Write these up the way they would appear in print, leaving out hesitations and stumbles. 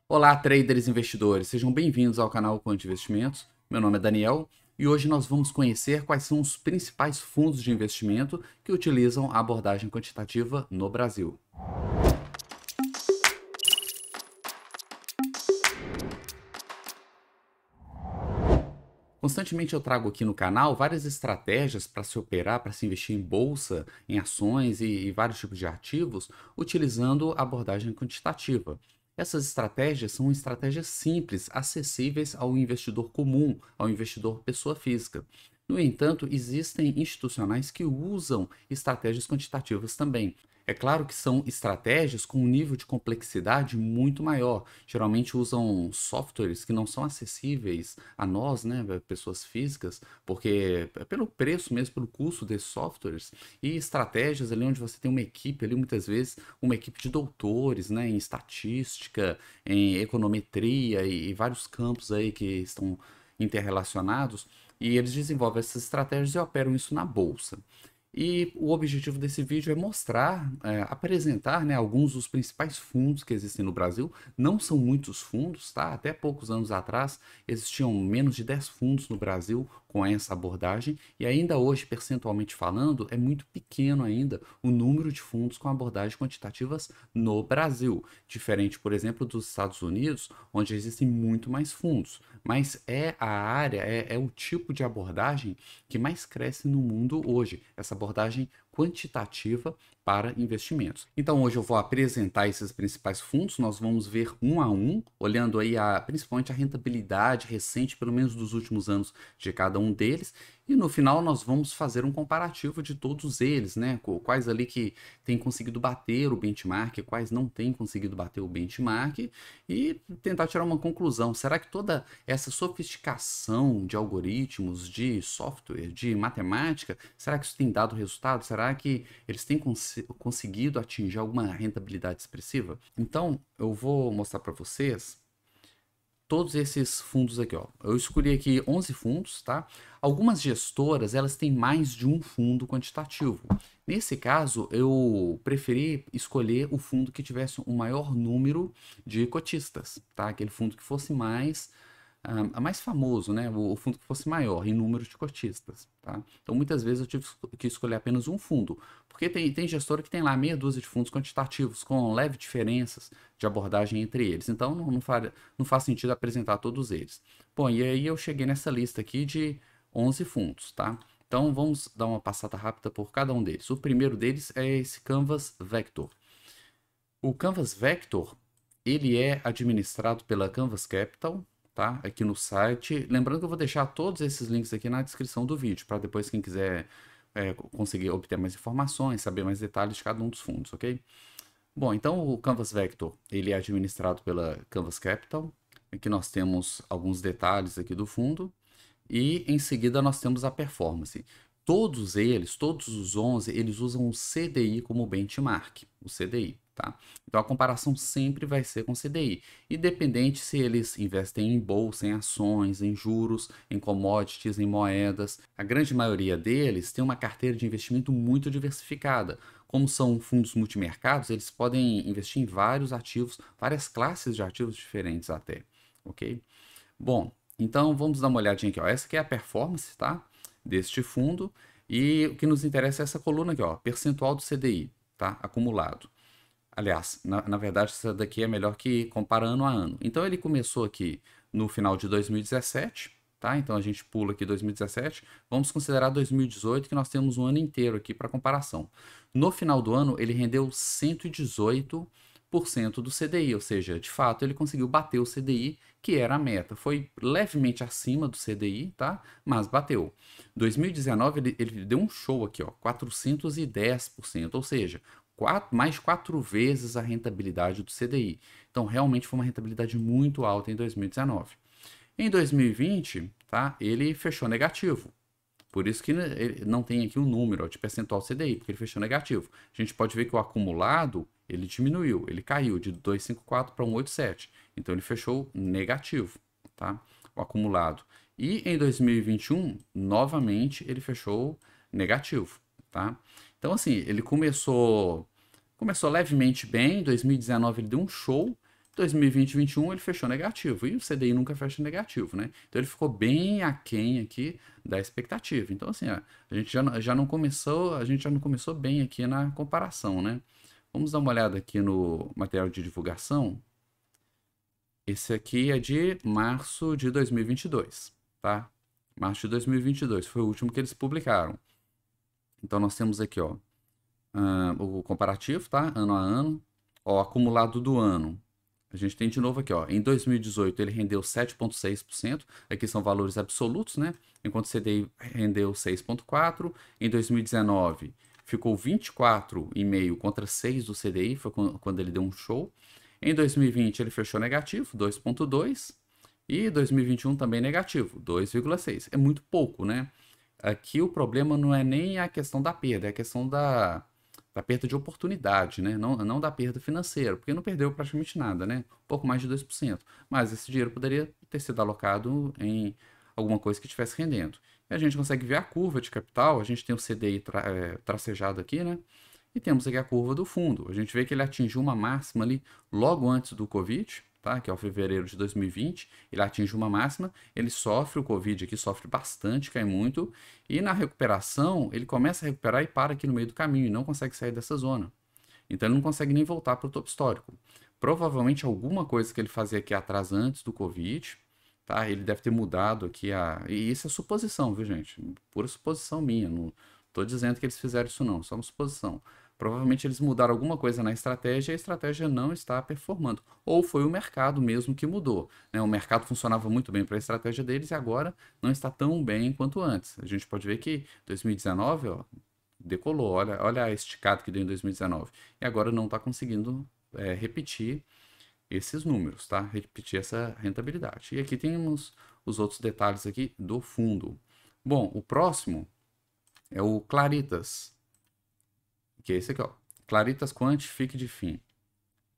Olá, traders e investidores, sejam bem-vindos ao canal Quant Investimentos. Meu nome é Daniel e hoje nós vamos conhecer quais são os principais fundos de investimento que utilizam a abordagem quantitativa no Brasil. Constantemente eu trago aqui no canal várias estratégias para se operar, para se investir em bolsa, em ações e vários tipos de ativos, utilizando a abordagem quantitativa. Essas estratégias são estratégias simples, acessíveis ao investidor comum, ao investidor pessoa física. No entanto, existem institucionais que usam estratégias quantitativas também. É claro que são estratégias com um nível de complexidade muito maior. Geralmente usam softwares que não são acessíveis a nós, né, pessoas físicas, porque é pelo preço mesmo, pelo custo desses softwares, e estratégias ali onde você tem uma equipe ali, muitas vezes, uma equipe de doutores, né, em estatística, em econometria e vários campos aí que estão interrelacionados, e eles desenvolvem essas estratégias e operam isso na bolsa. E o objetivo desse vídeo é mostrar, apresentar, né, alguns dos principais fundos que existem no Brasil. Não são muitos fundos, tá? Até poucos anos atrás existiam menos de 10 fundos no Brasil com essa abordagem e ainda hoje, percentualmente falando, é muito pequeno ainda o número de fundos com abordagens quantitativas no Brasil. Diferente, por exemplo, dos Estados Unidos, onde existem muito mais fundos. Mas é a área, é o tipo de abordagem que mais cresce no mundo hoje, essa abordagem quantitativa para investimentos. Então hoje eu vou apresentar esses principais fundos, nós vamos ver um a um, olhando aí principalmente a rentabilidade recente, pelo menos dos últimos anos de cada um deles, e no final nós vamos fazer um comparativo de todos eles, né? Quais ali que têm conseguido bater o benchmark, quais não têm conseguido bater o benchmark, e tentar tirar uma conclusão. Será que toda essa sofisticação de algoritmos, de software, de matemática, será que isso tem dado resultado? Será que eles têm conseguido atingir alguma rentabilidade expressiva? Então, eu vou mostrar para vocês todos esses fundos aqui, ó. Eu escolhi aqui 11 fundos, tá? Algumas gestoras, elas têm mais de um fundo quantitativo. Nesse caso, eu preferi escolher o fundo que tivesse um maior número de cotistas, tá? Aquele fundo que fosse mais famoso, né? O fundo que fosse maior em número de cotistas, tá? Então, muitas vezes eu tive que escolher apenas um fundo, porque tem gestora que tem lá meia dúzia de fundos quantitativos com leve diferenças de abordagem entre eles. Então, não faz sentido apresentar todos eles. Bom, e aí eu cheguei nessa lista aqui de 11 fundos, tá? Então, vamos dar uma passada rápida por cada um deles. O primeiro deles é esse Canvas Vector. O Canvas Vector, ele é administrado pela Canvas Capital, tá? Aqui no site. Lembrando que eu vou deixar todos esses links aqui na descrição do vídeo, para depois quem quiser conseguir obter mais informações, saber mais detalhes de cada um dos fundos, ok? Bom, então o Canvas Vector, ele é administrado pela Canvas Capital. Aqui nós temos alguns detalhes aqui do fundo. E em seguida nós temos a performance. Todos eles, todos os 11, eles usam o CDI como benchmark, o CDI, tá? Então a comparação sempre vai ser com o CDI, independente se eles investem em bolsa, em ações, em juros, em commodities, em moedas. A grande maioria deles tem uma carteira de investimento muito diversificada. Como são fundos multimercados, eles podem investir em vários ativos, várias classes de ativos diferentes até, ok? Bom, então vamos dar uma olhadinha aqui, ó. Essa aqui é a performance, tá? Deste fundo. E o que nos interessa é essa coluna aqui, ó, percentual do CDI, tá? Acumulado. Aliás, na verdade, essa daqui é melhor que compara ano a ano. Então ele começou aqui no final de 2017, tá? Então a gente pula aqui 2017. Vamos considerar 2018, que nós temos um ano inteiro aqui para comparação. No final do ano, ele rendeu 118% do CDI, ou seja, de fato ele conseguiu bater o CDI, que era a meta. Foi levemente acima do CDI, tá? Mas bateu. 2019 ele deu um show aqui, ó, 410%, ou seja, mais 4 vezes a rentabilidade do CDI. Então, realmente foi uma rentabilidade muito alta em 2019. Em 2020, tá, ele fechou negativo. Por isso que ele não tem aqui um número ó, de percentual CDI, porque ele fechou negativo. A gente pode ver que o acumulado, ele diminuiu, ele caiu de 254 para 187. Então, ele fechou negativo, tá? O acumulado. E em 2021, novamente, ele fechou negativo, tá? Então, assim, ele começou levemente bem, em 2019 ele deu um show, 2020 e 2021 ele fechou negativo, e o CDI nunca fecha negativo, né? Então ele ficou bem aquém aqui da expectativa. Então assim, ó, a gente já não começou bem aqui na comparação, né? Vamos dar uma olhada aqui no material de divulgação. Esse aqui é de março de 2022, tá? Março de 2022 foi o último que eles publicaram. Então nós temos aqui, ó, o comparativo, tá? Ano a ano. Ó, acumulado do ano. A gente tem de novo aqui, ó. Em 2018 ele rendeu 7,6%. Aqui são valores absolutos, né? Enquanto o CDI rendeu 6,4%. Em 2019 ficou 24,5% contra 6% do CDI. Foi quando ele deu um show. Em 2020 ele fechou negativo, 2,2%. E 2021 também negativo, 2,6%. É muito pouco, né? Aqui o problema não é nem a questão da perda, é a questão da perda de oportunidade, né? Não da perda financeira, porque não perdeu praticamente nada, né? Um pouco mais de 2%. Mas esse dinheiro poderia ter sido alocado em alguma coisa que estivesse rendendo. E a gente consegue ver a curva de capital, a gente tem o CDI tracejado aqui, né? E temos aqui a curva do fundo. A gente vê que ele atingiu uma máxima ali logo antes do Covid, tá? Que é o fevereiro de 2020. Ele atinge uma máxima, ele sofre o Covid aqui, sofre bastante, cai muito. E na recuperação, ele começa a recuperar e para aqui no meio do caminho e não consegue sair dessa zona. Então ele não consegue nem voltar para o topo histórico. Provavelmente alguma coisa que ele fazia aqui atrás antes do Covid, tá? Ele deve ter mudado aqui a. E isso é suposição, viu, gente? Pura suposição minha. Não estou dizendo que eles fizeram isso, não, só uma suposição. Provavelmente eles mudaram alguma coisa na estratégia e a estratégia não está performando. Ou foi o mercado mesmo que mudou, né? O mercado funcionava muito bem para a estratégia deles e agora não está tão bem quanto antes. A gente pode ver que 2019, ó, decolou. Olha a esticada que deu em 2019. E agora não está conseguindo repetir esses números, tá? Repetir essa rentabilidade. E aqui temos os outros detalhes aqui do fundo. Bom, o próximo é o Claritas, que é esse aqui, ó. Claritas Quant FIC de FIM,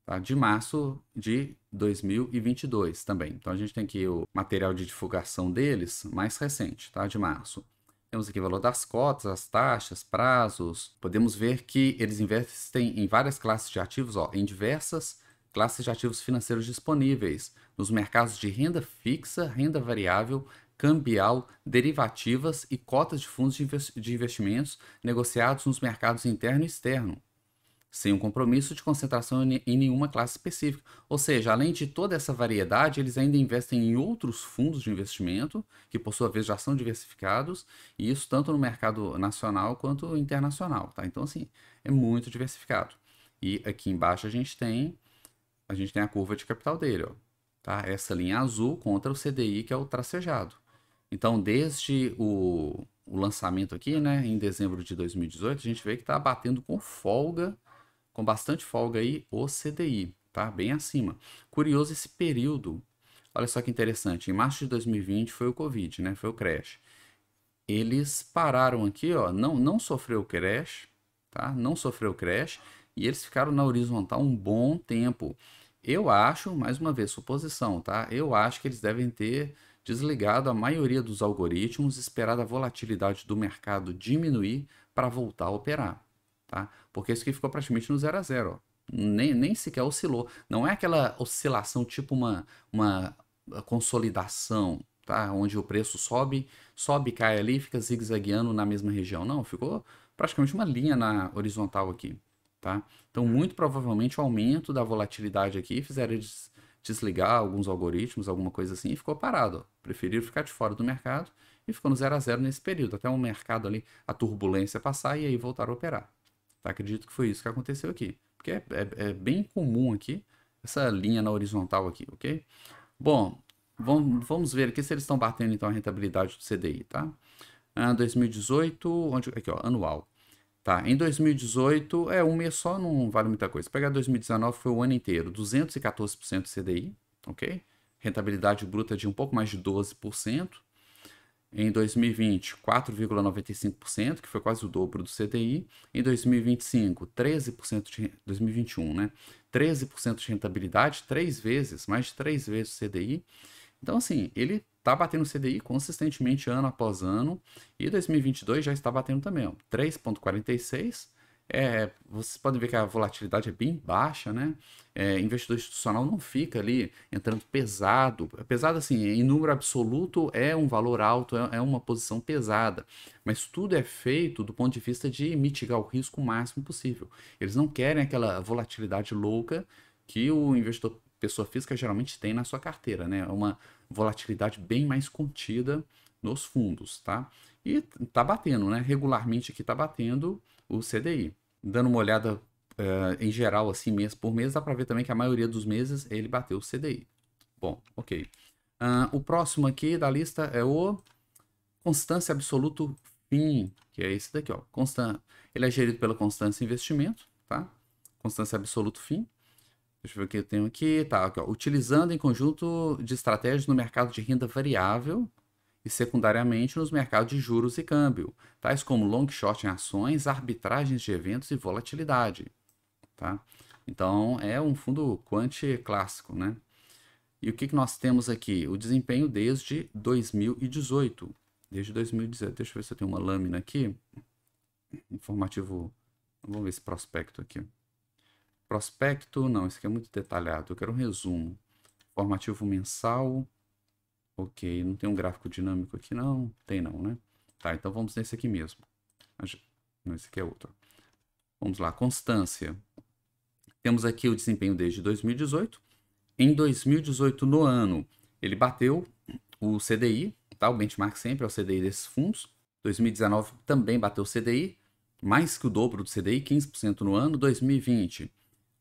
tá? De março de 2022 também. Então a gente tem aqui o material de divulgação deles mais recente, tá? De março. Temos aqui o valor das cotas, as taxas, prazos. Podemos ver que eles investem em várias classes de ativos, ó, em diversas classes de ativos financeiros disponíveis, nos mercados de renda fixa, renda variável, cambial, derivativas e cotas de fundos de investimentos negociados nos mercados interno e externo, sem um compromisso de concentração em nenhuma classe específica. Ou seja, além de toda essa variedade, eles ainda investem em outros fundos de investimento, que por sua vez já são diversificados, e isso tanto no mercado nacional quanto internacional, tá? Então, assim, é muito diversificado. E aqui embaixo a gente tem a curva de capital dele, ó, tá? Essa linha azul contra o CDI, que é o tracejado. Então, desde o lançamento aqui, né, em dezembro de 2018, a gente vê que está batendo com folga, com bastante folga aí, o CDI, tá? Bem acima. Curioso esse período. Olha só que interessante. Em março de 2020 foi o Covid, né? Foi o crash. Eles pararam aqui, ó, não sofreu crash, tá? Não sofreu crash e eles ficaram na horizontal um bom tempo. Eu acho, mais uma vez, suposição, tá? Eu acho que eles devem ter desligado a maioria dos algoritmos, esperado a volatilidade do mercado diminuir para voltar a operar, tá? Porque isso aqui ficou praticamente no 0 a 0, ó. Nem sequer oscilou. Não é aquela oscilação tipo uma consolidação, tá? Onde o preço sobe, cai ali e fica zigue-zagueando na mesma região. Não, ficou praticamente uma linha na horizontal aqui, tá? Então, muito provavelmente o aumento da volatilidade aqui fizeram eles desligar alguns algoritmos, alguma coisa assim, e ficou parado. Ó. Preferiram ficar de fora do mercado e ficou no 0 a 0 nesse período, até o mercado ali, a turbulência passar e aí voltar a operar. Tá? Acredito que foi isso que aconteceu aqui. Porque é bem comum aqui, essa linha na horizontal aqui, ok? Bom, vamos ver aqui se eles estão batendo então a rentabilidade do CDI, tá? 2018, aqui ó, anual. Tá, em 2018, um mês só não vale muita coisa. Pegar 2019 foi o ano inteiro, 214% CDI, ok? Rentabilidade bruta de um pouco mais de 12%. Em 2020, 4,95%, que foi quase o dobro do CDI. Em 2025, 13% de 2021, né? 13% de rentabilidade, mais de 3 vezes o CDI. Então, assim, ele está batendo CDI consistentemente ano após ano, e 2022 já está batendo também, ó, 3,46, Vocês podem ver que a volatilidade é bem baixa, né? Investidor institucional não fica ali entrando pesado. Pesado assim, em número absoluto é um valor alto, é uma posição pesada. Mas tudo é feito do ponto de vista de mitigar o risco o máximo possível. Eles não querem aquela volatilidade louca que o investidor pessoa física geralmente tem na sua carteira, né? Uma volatilidade bem mais contida nos fundos, tá? E tá batendo, né? Regularmente aqui tá batendo o CDI. Dando uma olhada em geral, assim, mês por mês, dá para ver também que a maioria dos meses ele bateu o CDI. Bom, ok. O próximo aqui da lista é o Constância Absoluto FIM, que é esse daqui, ó. Ele é gerido pela Constância Investimento, tá? Constância Absoluto FIM. Deixa eu ver o que eu tenho aqui. Tá, aqui, ó. Utilizando em conjunto de estratégias no mercado de renda variável e secundariamente nos mercados de juros e câmbio, tais como long short em ações, arbitragens de eventos e volatilidade, tá? Então é um fundo quant clássico, né? E o que nós temos aqui? O desempenho desde 2018. Desde 2018. Deixa eu ver se eu tenho uma lâmina aqui. Informativo. Vamos ver esse prospecto aqui. Prospecto, não, esse aqui é muito detalhado. Eu quero um resumo. Informativo mensal. Ok, não tem um gráfico dinâmico aqui não? Tem não, né? Tá, então vamos nesse aqui mesmo. Não, esse aqui é outro. Vamos lá, constância. Temos aqui o desempenho desde 2018. Em 2018, no ano, ele bateu o CDI, tá? O benchmark sempre é o CDI desses fundos. 2019 também bateu o CDI, mais que o dobro do CDI, 15% no ano. 2020,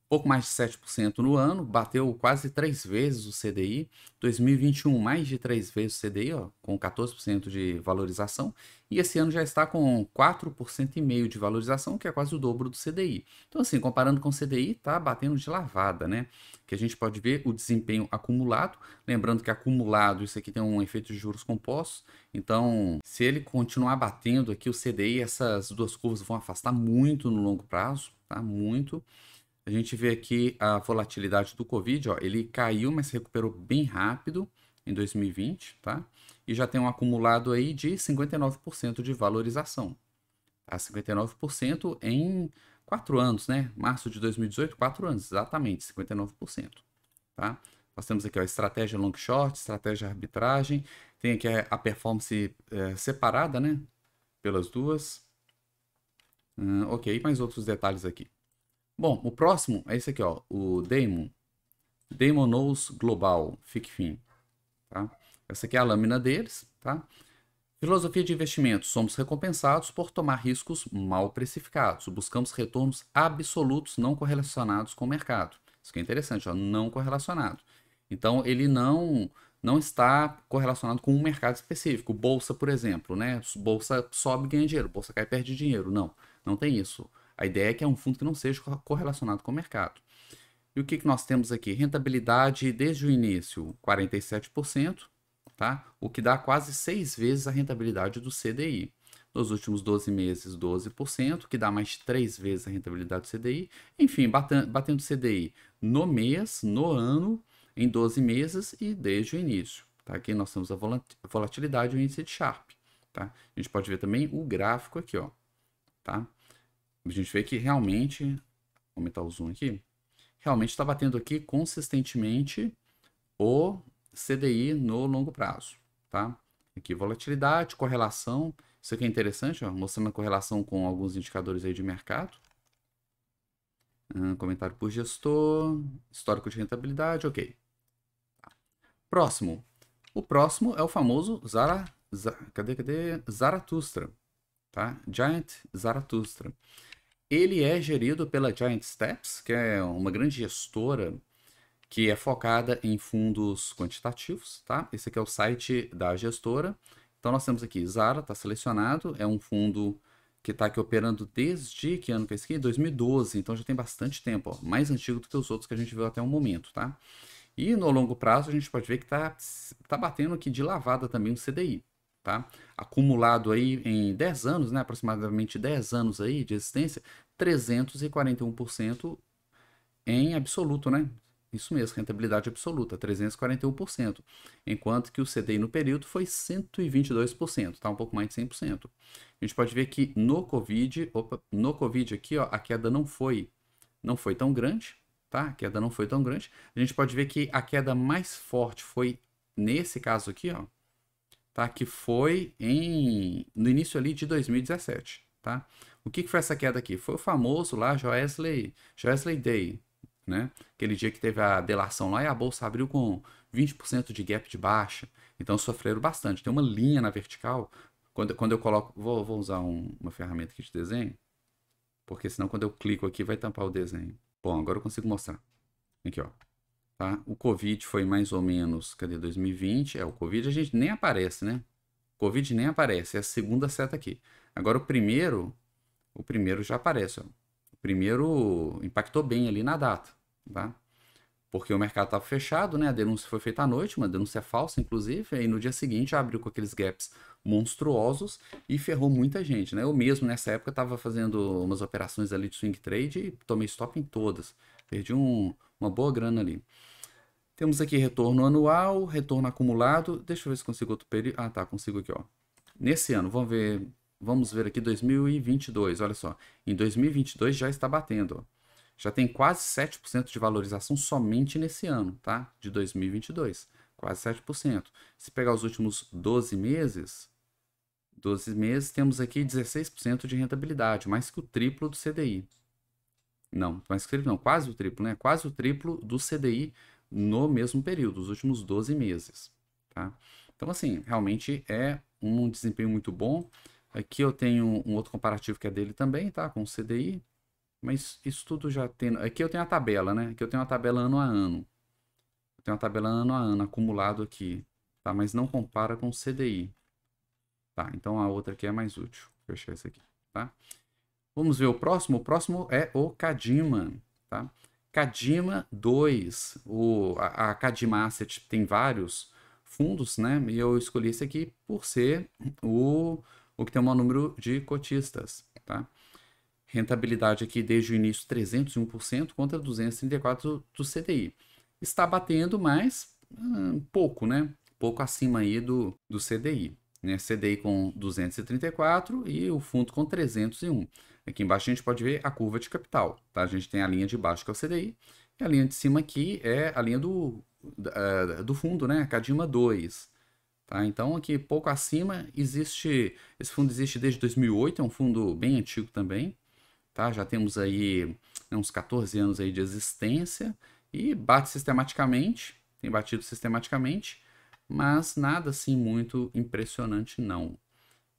pouco mais de 7% no ano, bateu quase 3 vezes o CDI. 2021, mais de 3 vezes o CDI, ó, com 14% de valorização. E esse ano já está com 4,5% de valorização, que é quase o dobro do CDI. Então, assim, comparando com o CDI, tá batendo de lavada, né? Que a gente pode ver o desempenho acumulado. Lembrando que acumulado, isso aqui tem um efeito de juros compostos. Então, se ele continuar batendo aqui o CDI, essas duas curvas vão afastar muito no longo prazo, tá? Muito. A gente vê aqui a volatilidade do Covid, ó, ele caiu, mas se recuperou bem rápido em 2020, tá? E já tem um acumulado aí de 59% de valorização, tá? 59% em 4 anos, né? Março de 2018, 4 anos, exatamente, 59%, tá? Nós temos aqui a estratégia long short, estratégia arbitragem, tem aqui a performance separada, né? Pelas duas. Ok, mais outros detalhes aqui. Bom, o próximo é esse aqui, ó, o Damon Knows Global, FICFIN, tá? Essa aqui é a lâmina deles, tá? Filosofia de investimentos. Somos recompensados por tomar riscos mal precificados. Buscamos retornos absolutos não correlacionados com o mercado. Isso que é interessante, ó, não correlacionado. Então, ele não está correlacionado com um mercado específico. Bolsa, por exemplo, né? Bolsa sobe e ganha dinheiro, bolsa cai e perde dinheiro. Não, não tem isso. A ideia é que é um fundo que não seja correlacionado com o mercado. E o que nós temos aqui? Rentabilidade desde o início, 47%, tá? O que dá quase 6 vezes a rentabilidade do CDI. Nos últimos 12 meses, 12%, que dá mais 3 vezes a rentabilidade do CDI. Enfim, batendo CDI no mês, no ano, em 12 meses e desde o início. Tá? Aqui nós temos a volatilidade e o índice de Sharpe. Tá? A gente pode ver também o gráfico aqui, ó. Tá? A gente vê que realmente, vou aumentar o zoom aqui, realmente está batendo aqui consistentemente o CDI no longo prazo, tá? Aqui volatilidade, correlação, isso aqui é interessante, ó, mostrando a correlação com alguns indicadores aí de mercado. Comentário por gestor, histórico de rentabilidade, ok. Próximo. O próximo é o famoso Zaratustra, tá? Giant Zaratustra. Ele é gerido pela Giant Steps, que é uma grande gestora que é focada em fundos quantitativos, tá? Esse aqui é o site da gestora. Então nós temos aqui Zara, está selecionado, é um fundo que está aqui operando desde que ano que é esse aqui? 2012, então já tem bastante tempo, ó, mais antigo do que os outros que a gente viu até o momento, tá? E no longo prazo a gente pode ver que tá batendo aqui de lavada também o CDI, tá? Acumulado aí em 10 anos, né? Aproximadamente 10 anos aí de existência, 341% em absoluto, né? isso mesmo, rentabilidade absoluta, 341%, enquanto que o CDI no período foi 122%, tá? Um pouco mais de 100%. A gente pode ver que no Covid aqui, ó, a queda não foi tão grande, tá? A queda não foi tão grande. A gente pode ver que a queda mais forte foi nesse caso aqui, ó, tá? Que foi no início ali de 2017, tá? O que foi essa queda aqui? Foi o famoso lá Joesley Day, né? Aquele dia que teve a delação lá e a bolsa abriu com 20% de gap de baixa. Então sofreram bastante. Tem uma linha na vertical. Quando eu coloco. Vou usar uma ferramenta aqui de desenho, porque senão quando eu clico aqui vai tampar o desenho. Bom, agora eu consigo mostrar. Aqui, ó. Tá? O Covid foi mais ou menos, cadê 2020? O Covid a gente nem aparece, né? O Covid nem aparece, é a segunda seta aqui. Agora o primeiro já aparece, ó. O primeiro impactou bem ali na data, tá? Porque o mercado estava fechado, né? A denúncia foi feita à noite, uma denúncia falsa, inclusive, e no dia seguinte abriu com aqueles gaps monstruosos e ferrou muita gente, né? Eu mesmo, nessa época, estava fazendo umas operações ali de swing trade e tomei stop em todas. Perdi uma boa grana ali. Temos aqui retorno anual, retorno acumulado. Deixa eu ver se consigo outro período. Ah, tá, consigo aqui, ó. Nesse ano, vamos ver aqui 2022, olha só. Em 2022 já está batendo, ó. Já tem quase 7% de valorização somente nesse ano, tá? De 2022, quase 7%. Se pegar os últimos 12 meses, temos aqui 16% de rentabilidade, mais que o triplo do CDI. Não, mais que o triplo não, quase o triplo, né? Quase o triplo do CDI no mesmo período, os últimos 12 meses, tá? Então, assim, realmente é um desempenho muito bom. Aqui eu tenho um outro comparativo que é dele também, tá? Com o CDI, mas isso tudo já tem. Aqui eu tenho a tabela, né? Aqui eu tenho a tabela ano a ano. Eu tenho a tabela ano a ano acumulado aqui, tá? Mas não compara com o CDI, tá? Então a outra aqui é mais útil. Vou fechar esse aqui, tá? Vamos ver o próximo. O próximo é o Kadima, tá? Kadima 2. A Kadima Asset tem vários fundos, né? E eu escolhi esse aqui por ser o que tem o maior número de cotistas, tá? Rentabilidade aqui desde o início 301% contra 234% do CDI. Está batendo, mas pouco, né? Pouco acima aí do CDI. Né? CDI com 234 e o fundo com 301. Aqui embaixo a gente pode ver a curva de capital. Tá? A gente tem a linha de baixo que é o CDI e a linha de cima aqui é a linha do fundo, né? Cadima 2. Tá? Então aqui pouco acima esse fundo existe desde 2008, é um fundo bem antigo também. Tá? Já temos aí, né, uns 14 anos aí de existência e bate sistematicamente, tem batido sistematicamente, mas nada assim muito impressionante não,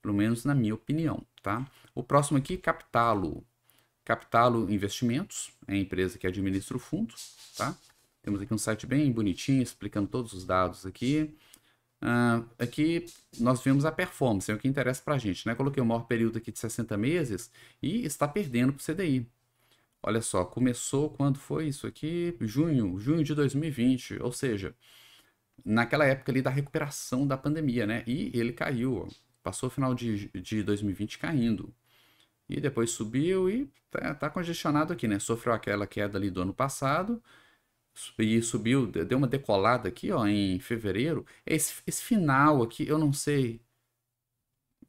pelo menos na minha opinião, tá? O próximo aqui, Capitalo. Capitalo Investimentos, é a empresa que administra o fundo, tá? Temos aqui um site bem bonitinho, explicando todos os dados aqui. Aqui nós vemos a performance, é o que interessa para a gente, né? Coloquei o maior período aqui de 60 meses e está perdendo para o CDI. Olha só, começou quando foi isso aqui? Junho de 2020, ou seja, naquela época ali da recuperação da pandemia, né? E ele caiu, ó. Passou o final de 2020 caindo. E depois subiu e tá congestionado aqui, né? Sofreu aquela queda ali do ano passado e subiu, deu uma decolada aqui, ó, em fevereiro. Esse final aqui, eu não sei,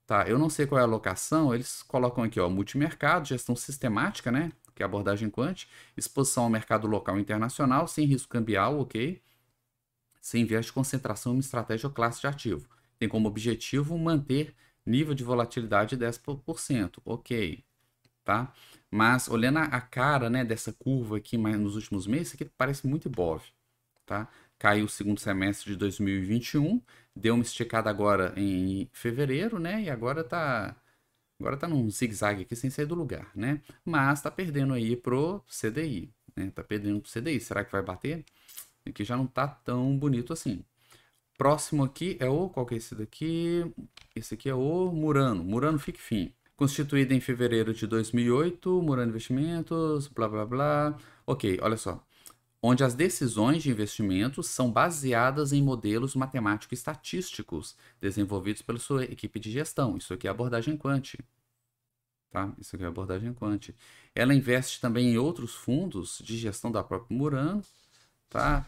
tá? Eu não sei qual é a alocação. Eles colocam aqui, ó, multimercado, gestão sistemática, né? Que é a abordagem quant, exposição ao mercado local e internacional, sem risco cambial, ok? Sem viés de concentração em uma estratégia ou classe de ativo. Tem como objetivo manter nível de volatilidade de 10%, ok, tá? Mas olhando a cara, né, dessa curva aqui nos últimos meses, isso aqui parece muito Ibov, tá? Caiu o segundo semestre de 2021, deu uma esticada agora em fevereiro, né? E agora tá num zigue-zague aqui sem sair do lugar, né? Mas tá perdendo aí pro CDI, né? Tá perdendo pro CDI. Será que vai bater? Aqui já não tá tão bonito assim. Próximo aqui é qual que é esse daqui? Esse aqui é o Murano FICFIN. Constituída em fevereiro de 2008, Murano Investimentos, blá blá blá. Ok, olha só. Onde as decisões de investimentos são baseadas em modelos matemático-estatísticos desenvolvidos pela sua equipe de gestão. Isso aqui é abordagem quant. Tá? Isso aqui é abordagem quant. Ela investe também em outros fundos de gestão da própria Murano. tá?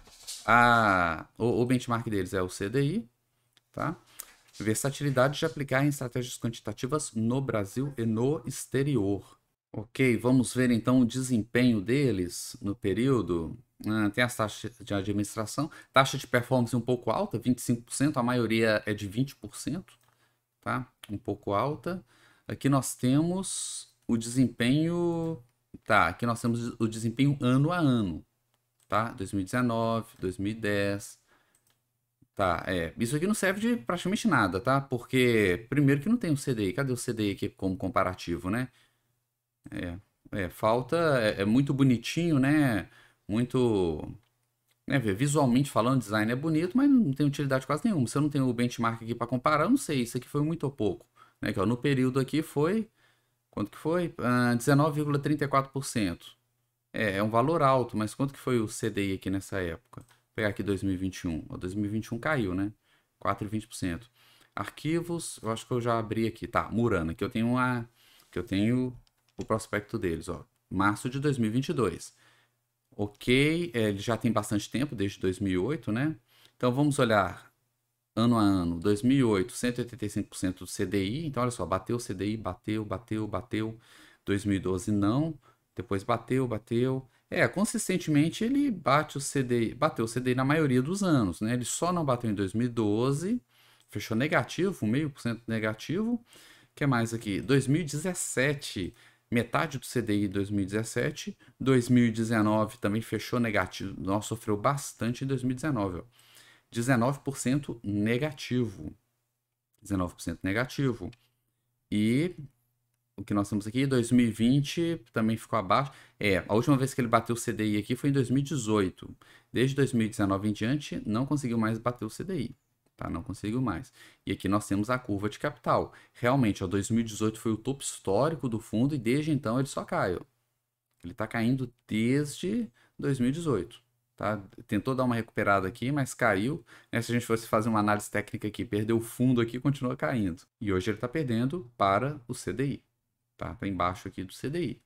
O benchmark deles é o CDI, tá? Versatilidade de aplicar em estratégias quantitativas no Brasil e no exterior. Ok, vamos ver então o desempenho deles no período. Tem as taxas de administração, taxa de performance um pouco alta, 25%, a maioria é de 20%, tá? Um pouco alta. Aqui nós temos o desempenho, tá? Aqui nós temos o desempenho ano a ano, tá? 2019, 2010. Tá, isso aqui não serve de praticamente nada, tá? Porque, primeiro que não tem o CDI. Cadê o CDI aqui como comparativo, né? Falta, é muito bonitinho, né? Muito, né? Visualmente falando, o design é bonito, mas não tem utilidade quase nenhuma. Se eu não tenho o benchmark aqui para comparar, eu não sei, isso aqui foi muito ou pouco. Né? Que, ó, no período aqui foi, quanto que foi? 19,34%. É um valor alto, mas quanto que foi o CDI aqui nessa época? Vou pegar aqui 2021. O 2021 caiu, né? 4,20%. Arquivos, eu acho que eu já abri aqui. Tá, Murana, que eu tenho o prospecto deles, ó. Março de 2022. Ok, ele já tem bastante tempo, desde 2008, né? Então vamos olhar ano a ano. 2008, 185% do CDI. Então olha só, bateu o CDI, bateu. 2012 não. Depois bateu. Consistentemente ele bate o CDI, bateu o CDI na maioria dos anos, né? Ele só não bateu em 2012, fechou negativo, 0,5% negativo. O que mais aqui? 2017, metade do CDI em 2017. 2019 também fechou negativo. Nós sofreu bastante em 2019, ó. 19% negativo. 19% negativo. E o que nós temos aqui, 2020 também ficou abaixo. A última vez que ele bateu o CDI aqui foi em 2018. Desde 2019 em diante, não conseguiu mais bater o CDI. Tá? Não conseguiu mais. E aqui nós temos a curva de capital. Realmente, ó, 2018 foi o topo histórico do fundo e desde então ele só caiu. Ele está caindo desde 2018. Tá? Tentou dar uma recuperada aqui, mas caiu. Né? Se a gente fosse fazer uma análise técnica aqui, perdeu o fundo aqui, continua caindo. E hoje ele está perdendo para o CDI. Tá? Tá embaixo aqui do CDI.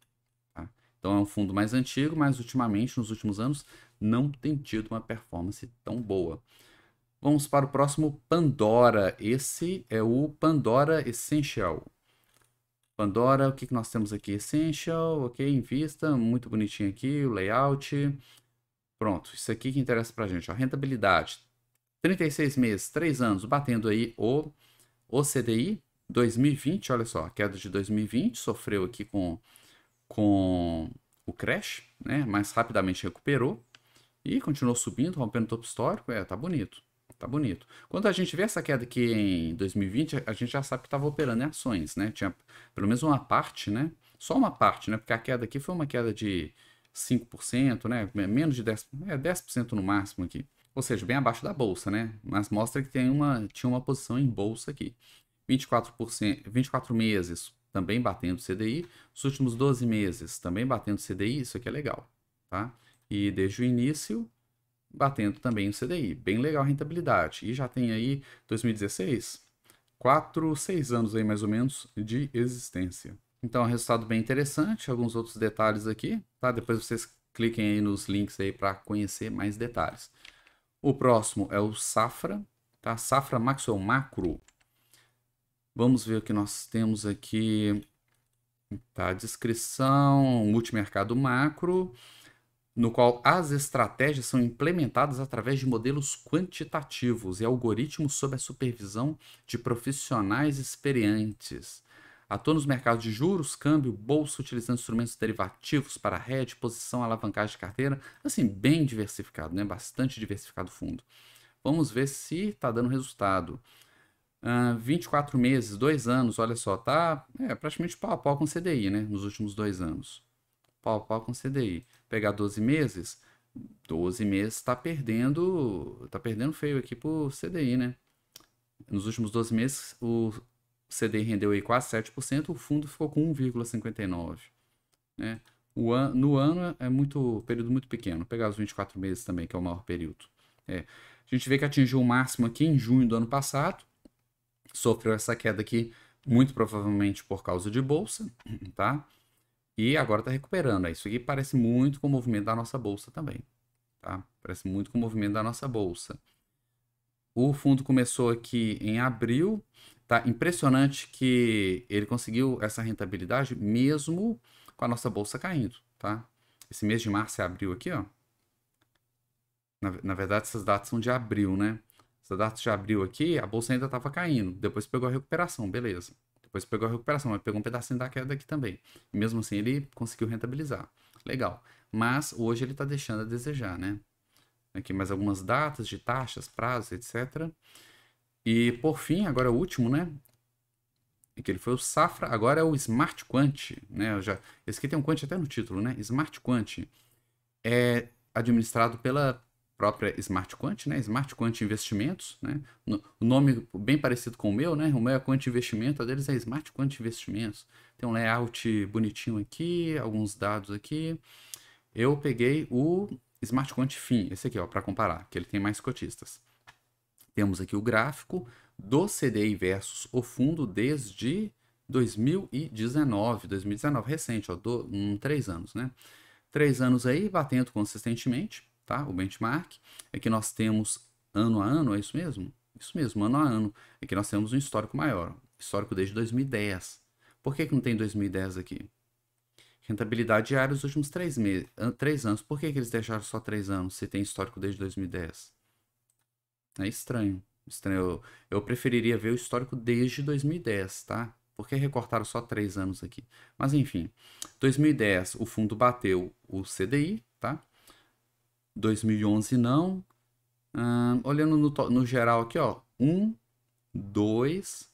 Tá? Então é um fundo mais antigo, mas ultimamente, nos últimos anos, não tem tido uma performance tão boa. Vamos para o próximo Pandora. Esse é o Pandora Essential. Pandora, o que nós temos aqui? Essential, ok, em vista, muito bonitinho aqui, o layout. Pronto, isso aqui que interessa pra gente, ó, rentabilidade. 36 meses, 3 anos, batendo aí o CDI. 2020, olha só, a queda de 2020, sofreu aqui com o crash, né? Mas rapidamente recuperou e continuou subindo, rompendo o topo histórico. Tá bonito, tá bonito. Quando a gente vê essa queda aqui em 2020, a gente já sabe que estava operando em ações, né? Tinha pelo menos uma parte, né? Só uma parte, né? Porque a queda aqui foi uma queda de 5%, né? Menos de 10% no máximo aqui. Ou seja, bem abaixo da bolsa, né? Mas mostra que tinha uma posição em bolsa aqui. 24%, 24 meses também batendo CDI. Os últimos 12 meses também batendo CDI. Isso aqui é legal, tá? E desde o início, batendo também o CDI. Bem legal a rentabilidade. E já tem aí 2016, 6 anos aí mais ou menos de existência. Então, é um resultado bem interessante. Alguns outros detalhes aqui, tá? Depois vocês cliquem aí nos links aí para conhecer mais detalhes. O próximo é o Safra, tá? Safra Maxwell Macro. Vamos ver o que nós temos aqui. Tá? Descrição, multimercado macro, no qual as estratégias são implementadas através de modelos quantitativos e algoritmos sob a supervisão de profissionais experientes. Atua nos mercados de juros, câmbio, bolsa, utilizando instrumentos derivativos para hedge, posição, alavancagem de carteira. Assim, bem diversificado, né? Bastante diversificado o fundo. Vamos ver se está dando resultado. 24 meses, 2 anos, olha só, tá praticamente pau a pau com o CDI, né? Nos últimos 2 anos. Pau a pau com o CDI. Pegar 12 meses, 12 meses está perdendo feio aqui pro CDI, né? Nos últimos 12 meses, o CDI rendeu aí quase 7%, o fundo ficou com 1,59%. Né? No ano é período muito pequeno. Vou pegar os 24 meses também, que é o maior período. A gente vê que atingiu o máximo aqui em junho do ano passado. Sofreu essa queda aqui, muito provavelmente por causa de bolsa, tá? E agora está recuperando. Isso aqui parece muito com o movimento da nossa bolsa também. tá? Parece muito com o movimento da nossa bolsa. O fundo começou aqui em abril, tá? Impressionante que ele conseguiu essa rentabilidade mesmo com a nossa bolsa caindo, tá? Esse mês de março e abril aqui, ó. Na verdade, essas datas são de abril, né? Essas datas de abril aqui, a bolsa ainda estava caindo. Depois pegou a recuperação, beleza. Depois pegou a recuperação, mas pegou um pedacinho da queda aqui também. E mesmo assim, ele conseguiu rentabilizar. Legal. Mas hoje ele está deixando a desejar, né? Aqui mais algumas datas de taxas, prazos, etc. E por fim, agora o último, né? Que ele foi o Safra, agora é o Smart Quant, né? Esse aqui tem um Quant até no título, né? Smart Quant é administrado pela própria Smart Quant, né? Smart Quant Investimentos, né? O nome bem parecido com o meu, né? O meu é Quant Investimento, a deles é Smart Quant Investimentos. Tem um layout bonitinho aqui, alguns dados aqui. Eu peguei o Smart Quant FIM, esse aqui, ó, para comparar, que ele tem mais cotistas. Temos aqui o gráfico do CDI versus o fundo desde 2019, recente, ó, 3 anos, né? 3 anos aí, batendo consistentemente, tá? O benchmark. Aqui nós temos ano a ano, é isso mesmo? Isso mesmo, ano a ano. Aqui nós temos um histórico maior, histórico desde 2010. Por que não tem 2010 aqui? Rentabilidade diária dos últimos 3 anos. Por que eles deixaram só 3 anos se tem histórico desde 2010? É estranho. Estranho. Eu preferiria ver o histórico desde 2010, tá? Porque recortaram só 3 anos aqui. Mas enfim, 2010 o fundo bateu o CDI, tá? 2011 não. Olhando no geral aqui, ó. 2,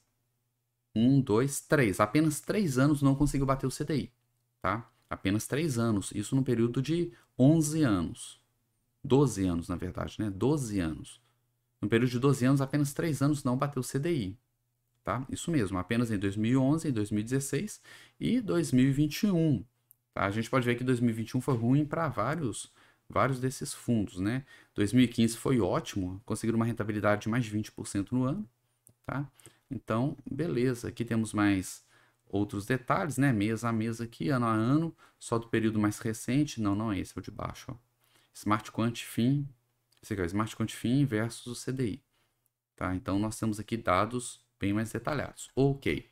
2, 3. Apenas 3 anos não conseguiu bater o CDI, tá? Apenas 3 anos. Isso num período de 11 anos. 12 anos, na verdade, né? 12 anos. No período de 12 anos, apenas 3 anos não bateu o CDI. Tá? Isso mesmo, apenas em 2011, em 2016 e 2021. Tá? A gente pode ver que 2021 foi ruim para vários desses fundos, né? 2015 foi ótimo, conseguiram uma rentabilidade de mais de 20% no ano, tá? Então, beleza. Aqui temos mais outros detalhes, né? Mês a mês aqui, ano a ano, só do período mais recente. Não, não é esse, é o de baixo, ó. Smart Quant FIM, esse aqui é o Smart Quant FIM versus o CDI. Tá? Então nós temos aqui dados bem mais detalhados. Ok.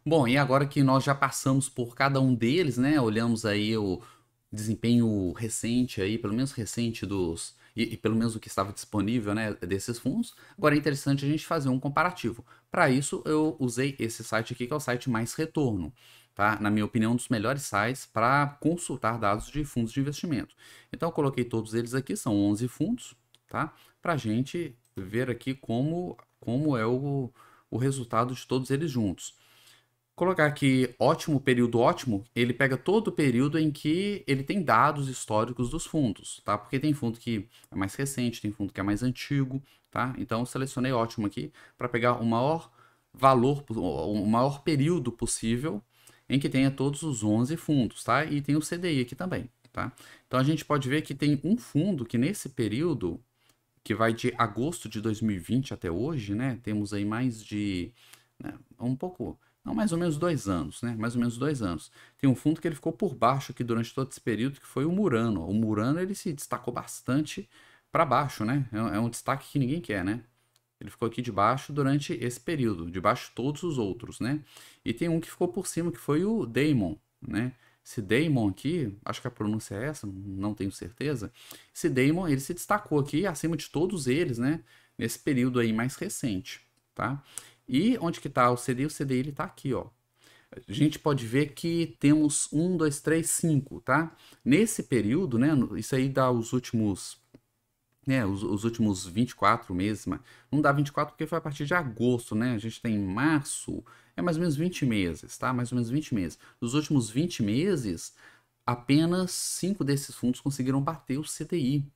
Bom, e agora que nós já passamos por cada um deles, né? Olhamos aí o desempenho recente aí, pelo menos recente e pelo menos o que estava disponível, né, desses fundos. Agora é interessante a gente fazer um comparativo. Para isso eu usei esse site aqui que é o site Mais Retorno, tá? Na minha opinião, um dos melhores sites para consultar dados de fundos de investimento. Então eu coloquei todos eles aqui, são 11 fundos, tá? Para a gente ver aqui como é o resultado de todos eles juntos. Colocar aqui ótimo, período ótimo, ele pega todo o período em que ele tem dados históricos dos fundos, tá? Porque tem fundo que é mais recente, tem fundo que é mais antigo, tá? Então eu selecionei ótimo aqui para pegar o maior valor, o maior período possível em que tenha todos os 11 fundos, tá? E tem o CDI aqui também, tá? Então a gente pode ver que tem um fundo que nesse período que vai de agosto de 2020 até hoje, né? Temos aí mais de, né, um pouco, não, mais ou menos 2 anos, né? Mais ou menos 2 anos. Tem um fundo que ele ficou por baixo aqui durante todo esse período, que foi o Murano. O Murano ele se destacou bastante para baixo, né? É um destaque que ninguém quer, né? Ele ficou aqui de baixo durante esse período, de baixo de todos os outros, né? E tem um que ficou por cima, que foi o Damon, né? Esse Damon aqui, acho que a pronúncia é essa, não tenho certeza. Esse Damon, ele se destacou aqui acima de todos eles, né? Nesse período aí mais recente, tá? E onde que tá o CDI? O CDI ele tá aqui, ó. A gente pode ver que temos 1, 2, 3, 5, tá? Nesse período, né? Isso aí dá os últimos, né, os últimos 24 meses, mas não dá 24 porque foi a partir de agosto, né? A gente tem março, é mais ou menos 20 meses, tá? Mais ou menos 20 meses. Nos últimos 20 meses, apenas 5 desses fundos conseguiram bater o CDI,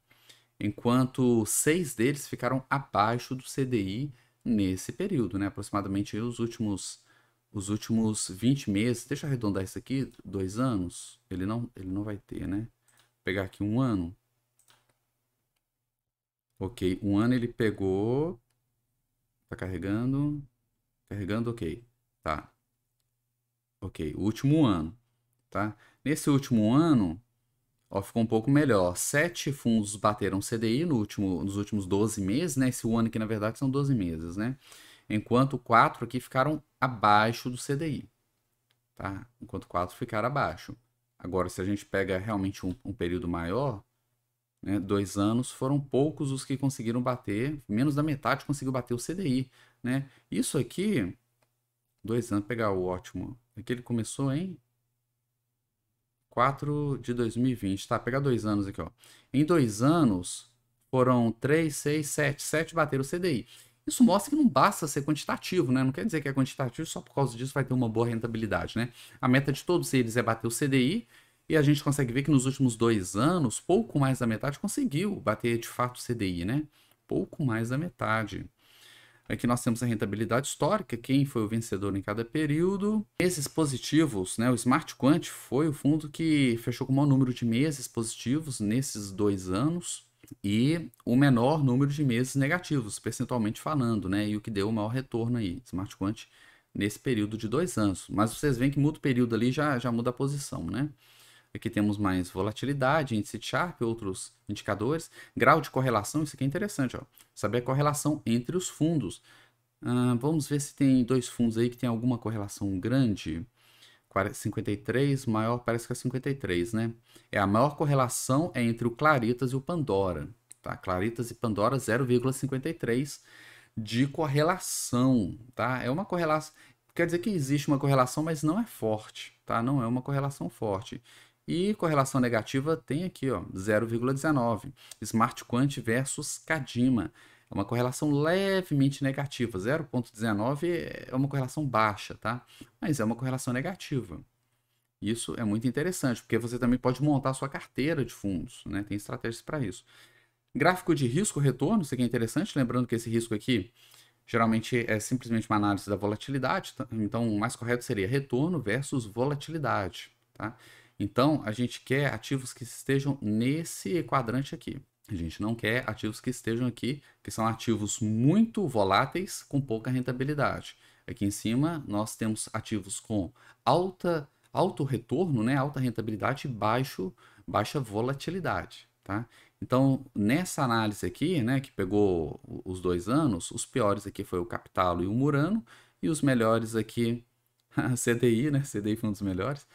enquanto 6 deles ficaram abaixo do CDI nesse período, né? Aproximadamente os últimos 20 meses. Deixa eu arredondar isso aqui, 2 anos. Ele não vai ter, né? Vou pegar aqui um ano. Ok, um ano ele pegou. Tá carregando. Carregando, ok. Tá, ok. O último ano, tá? Nesse último ano, Ó, ficou um pouco melhor. 7 fundos bateram CDI nos últimos 12 meses, né? Esse ano aqui, na verdade, são 12 meses, né? Enquanto 4 aqui ficaram abaixo do CDI, tá? Enquanto 4 ficaram abaixo. Agora, se a gente pega realmente um período maior, né? 2 anos, foram poucos os que conseguiram bater, menos da metade conseguiu bater o CDI, né? Isso aqui, 2 anos, pegar o ótimo. Aqui ele começou em 4 de 2020, tá? Pegar 2 anos aqui, ó. Em 2 anos, foram 3, 6, 7. 7 bateram o CDI. Isso mostra que não basta ser quantitativo, né? Não quer dizer que é quantitativo, só por causa disso vai ter uma boa rentabilidade, né? A meta de todos eles é bater o CDI, e a gente consegue ver que nos últimos 2 anos, pouco mais da metade conseguiu bater de fato o CDI, né? Pouco mais da metade. Aqui nós temos a rentabilidade histórica, quem foi o vencedor em cada período. Esses positivos, né, o Smart Quant foi o fundo que fechou com o maior número de meses positivos nesses 2 anos e o menor número de meses negativos, percentualmente falando, né, e o que deu o maior retorno aí, Smart Quant, nesse período de 2 anos. Mas vocês veem que muda o período ali, já muda a posição, né? Aqui temos mais volatilidade, índice de Sharpe, outros indicadores. Grau de correlação, isso aqui é interessante, ó. Saber a correlação entre os fundos. Vamos ver se tem 2 fundos aí que tem alguma correlação grande. 53, maior parece que é 53, né? A maior correlação é entre o Claritas e o Pandora. Tá? Claritas e Pandora 0,53 de correlação, tá? É uma correlação, quer dizer que existe uma correlação, mas não é forte, tá? Não é uma correlação forte. E correlação negativa tem aqui, ó, 0,19. Smart Quant versus Cadima. É uma correlação levemente negativa. 0,19 é uma correlação baixa, tá? Mas é uma correlação negativa. Isso é muito interessante, porque você também pode montar a sua carteira de fundos, né? Tem estratégias para isso. Gráfico de risco-retorno, isso aqui é interessante, lembrando que esse risco aqui geralmente é simplesmente uma análise da volatilidade, tá? Então o mais correto seria retorno versus volatilidade, tá? Então a gente quer ativos que estejam nesse quadrante aqui. A gente não quer ativos que estejam aqui, que são ativos muito voláteis com pouca rentabilidade. Aqui em cima nós temos ativos com alto retorno, né? Alta rentabilidade e baixa volatilidade, tá? Então, nessa análise aqui, né, que pegou os 2 anos, os piores aqui foi o Capitalo e o Murano, e os melhores aqui, a CDI, né, CDI foi um dos melhores,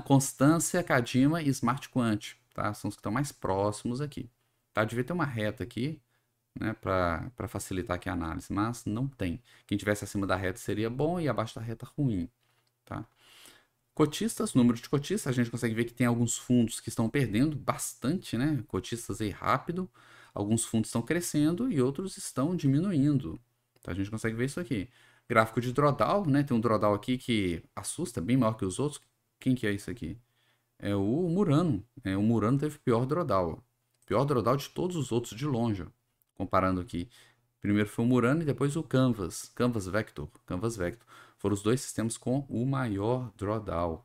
Constância, Cadima e Smart Quant, tá? São os que estão mais próximos aqui. Tá? Devia ter uma reta aqui, né, para facilitar aqui a análise, mas não tem. Quem tivesse acima da reta seria bom e abaixo da reta ruim, tá? Cotistas, número de cotistas, a gente consegue ver que tem alguns fundos que estão perdendo bastante, né? Cotistas aí rápido, alguns fundos estão crescendo e outros estão diminuindo. Então a gente consegue ver isso aqui. Gráfico de drawdown, né? Tem um drawdown aqui que assusta, bem maior que os outros. Quem que é isso aqui? É o Murano. O Murano teve pior drawdown. Pior drawdown de todos os outros, de longe, ó. Comparando aqui. Primeiro foi o Murano e depois o Canvas. Canvas Vector. Canvas Vector. Foram os 2 sistemas com o maior drawdown.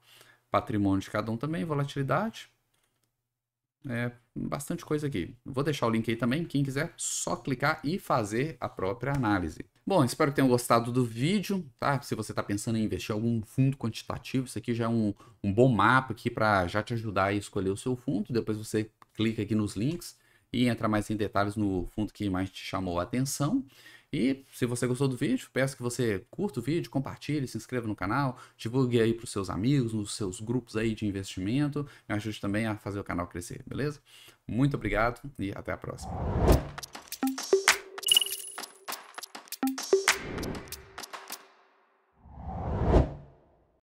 Patrimônio de cada um também, volatilidade. Bastante coisa aqui. Vou deixar o link aí também. Quem quiser, só clicar e fazer a própria análise. Bom, espero que tenham gostado do vídeo, tá? Se você está pensando em investir em algum fundo quantitativo, isso aqui já é um bom mapa aqui para já te ajudar a escolher o seu fundo. Depois você clica aqui nos links e entra mais em detalhes no fundo que mais te chamou a atenção. E se você gostou do vídeo, peço que você curta o vídeo, compartilhe, se inscreva no canal, divulgue aí para os seus amigos, nos seus grupos aí de investimento, me ajude também a fazer o canal crescer, beleza? Muito obrigado e até a próxima.